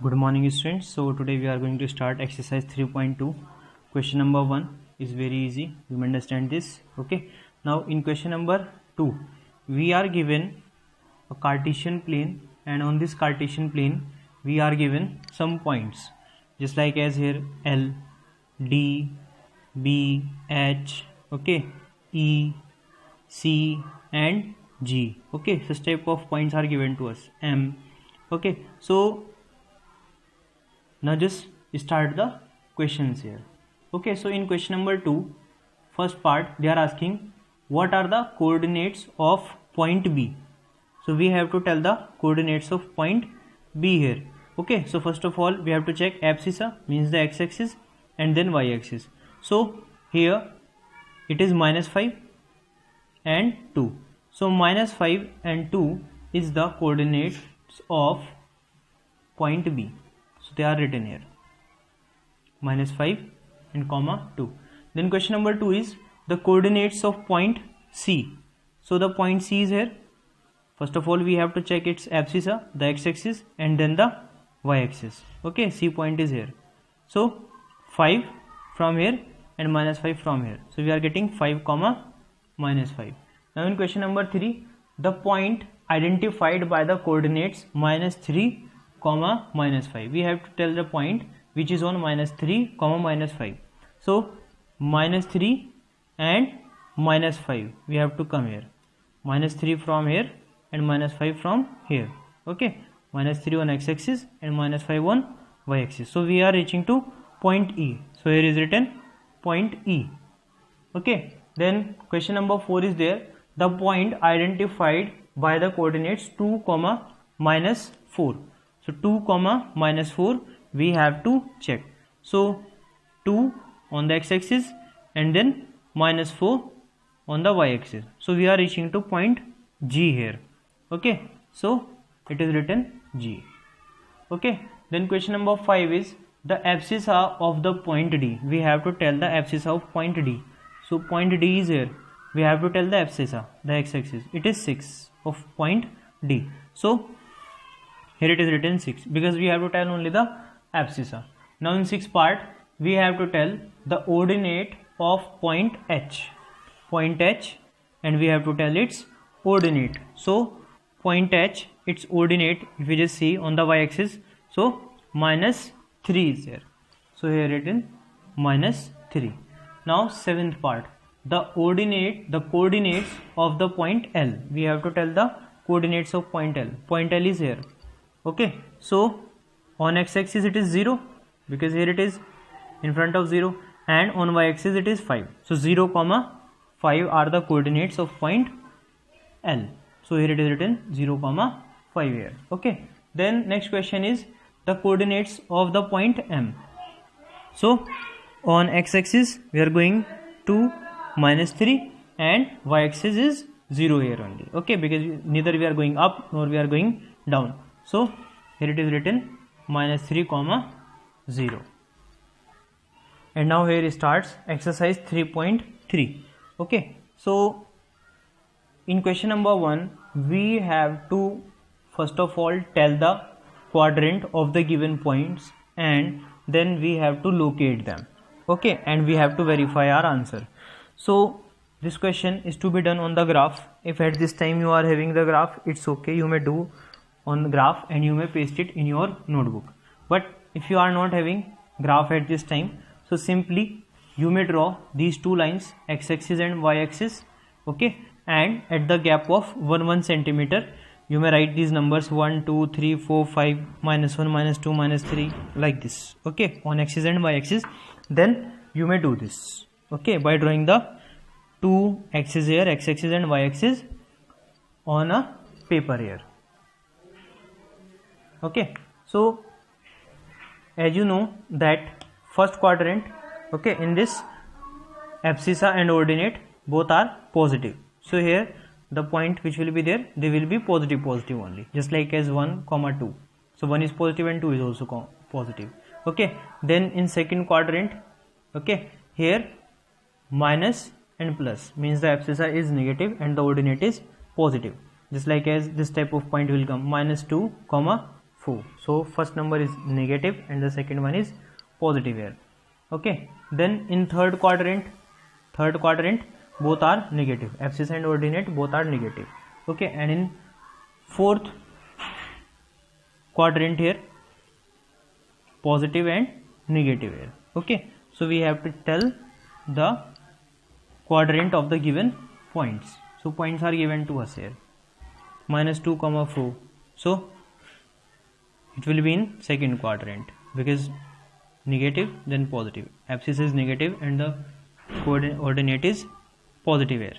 Good morning students. So today we are going to start exercise 3.2. Question number 1 is very easy. You may understand this. Okay. Now in question number 2 we are given a Cartesian plane, and on this Cartesian plane we are given some points just like as here L, D, B, H, okay, E, C and G. Okay, such type of points are given to us. M. Okay, so now just start the questions here. Okay, so in question number 2, first part, they are asking what are the coordinates of point B. So we have to tell the coordinates of point B here. Okay, so first of all we have to check abscissa, means the x-axis, and then y-axis. So here it is -5 and 2. So -5 and 2 is the coordinates of point B. So they are written here, -5 and comma 2. Then question number 2 is the coordinates of point C. So the point C is here. First of all we have to check its abscissa, the x-axis, and then the y-axis. Okay, C point is here. So 5 from here and -5 from here. So we are getting 5 comma -5. Now in question number 3, the point identified by the coordinates -3 comma -5. We have to tell the point which is on -3 comma -5. So -3 and -5 we have to come here. -3 from here and -5 from here. Okay, -3 on x-axis and -5 on y-axis. So we are reaching to point E. So here is written point E. Okay, then question number 4 is there. The point identified by the coordinates 2 comma -4. So 2 comma -4 we have to check. So 2 on the x-axis and then -4 on the y-axis. So we are reaching to point G here. Okay, so it is written G. Okay, then question number 5 is the abscissa of the point D. We have to tell the abscissa of point D. So point D is here. We have to tell the abscissa, the x-axis. It is 6 of point D. So here it is written 6 because we have to tell only the abscissa. Now in 6th part we have to tell the ordinate of point H. Point H, and we have to tell its ordinate. So point H, its ordinate, if you just see on the y-axis, so -3 is here. So here it is -3. Now 7th part, the coordinates of the point L. We have to tell the coordinates of point L. Point L is here. Okay, so on x-axis it is 0 because here it is in front of 0, and on y-axis it is 5. So 0 comma 5 are the coordinates of point L. So here it is written 0 comma 5 here. Okay, then next question is the coordinates of the point M. So on x-axis we are going to -3 and y-axis is 0 here only. Okay, because neither we are going up nor we are going down. So here it is written -3 comma 0. And now here starts exercise 3.3. Okay, so in question number 1 we have to first of all tell the quadrant of the given points, and then we have to locate them. Okay, and we have to verify our answer. So this question is to be done on the graph. If at this time you are having the graph, it's okay, you may do on the graph and you may paste it in your notebook. But if you are not having graph at this time, so simply you may draw these two lines, x-axis and y-axis. Okay, and at the gap of 1 centimeter you may write these numbers 1 2 3 4 5 -1 -2 -3 like this. Okay, on axis and y-axis. Then you may do this, okay, by drawing the two axes here, x-axis and y-axis, on a paper here. Okay, so as you know that first quadrant, okay, in this abscissa and ordinate both are positive. So here the point which will be there, they will be positive only, just like as 1 comma 2. So 1 is positive and 2 is also positive. Okay, then in second quadrant, okay, here minus and plus means the abscissa is negative and the ordinate is positive. just like as this type of point will come -2, 4. So first number is negative and the second one is positive here. Okay, then in third quadrant both are negative, abscissa and ordinate both are negative. Okay, and in fourth quadrant here positive and negative here. Okay, so we have to tell the quadrant of the given points. So points are given to us here, -2, 4. So it will be in second quadrant because negative then positive, abscissa is negative and the ordinate is positive here.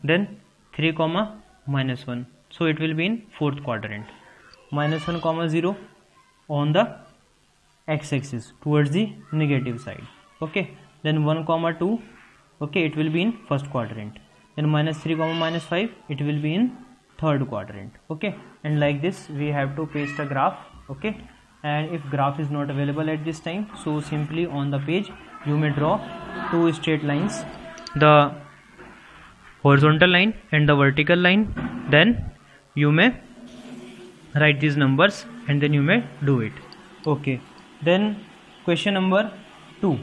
Then 3, -1, so it will be in fourth quadrant. -1, 0 on the x-axis towards the negative side. Okay, then 1, 2, okay, it will be in first quadrant. Then -3, -5, it will be in third quadrant. Okay, and like this we have to paste a graph. Okay, and if graph is not available at this time, so simply on the page you may draw two straight lines, the horizontal line and the vertical line. Then you may write these numbers and then you may do it. Okay, then question number 2.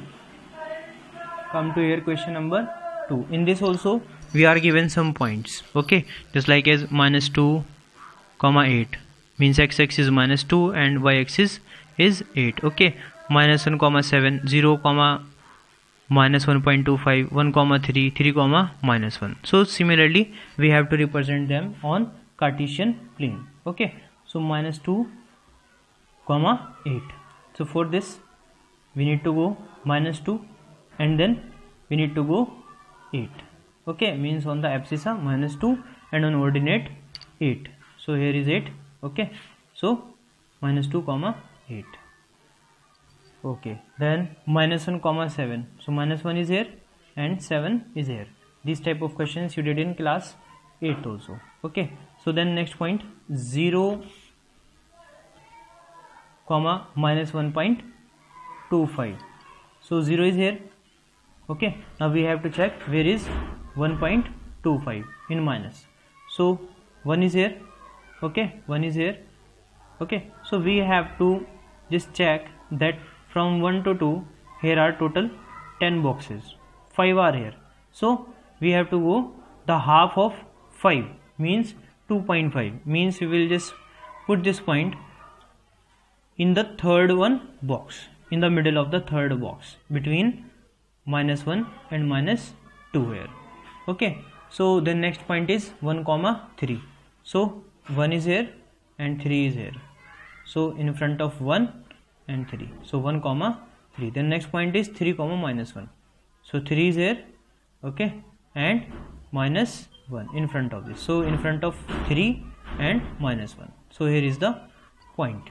Come to here, question number 2. In this also we are given some points. Okay, just like as -2, 8 means x-axis is -2 and y-axis is 8. Okay, -1, 7, 0, -1.25, 1, 3, 3, -1. So similarly we have to represent them on Cartesian plane. Okay, so -2, 8. So for this we need to go -2 and then we need to go 8. Okay, means on the abscissa -2 and on ordinate 8. So here is 8. Okay, so -2, 8. Okay, then -1, 7. So -1 is here and 7 is here. This type of questions you did in class 8 also. Okay, so then next point 0, -1.25. So 0 is here. Okay, now we have to check where is 1.25 in minus. So 1 is here. Okay, 1 is here. Okay, so we have to just check that from 1 to 2 here are total 10 boxes, 5 are here, so we have to go the half of 5 means 2.5, means we will just put this point in the third one box, in the middle of the third box between -1 and -2 here. Okay, so the next point is 1, 3. So 1 is here and 3 is here, so in front of 1 and 3, so 1, 3. Then next point is 3, -1. So 3 is here. Okay, and -1 in front of this, so in front of 3 and -1. So here is the point.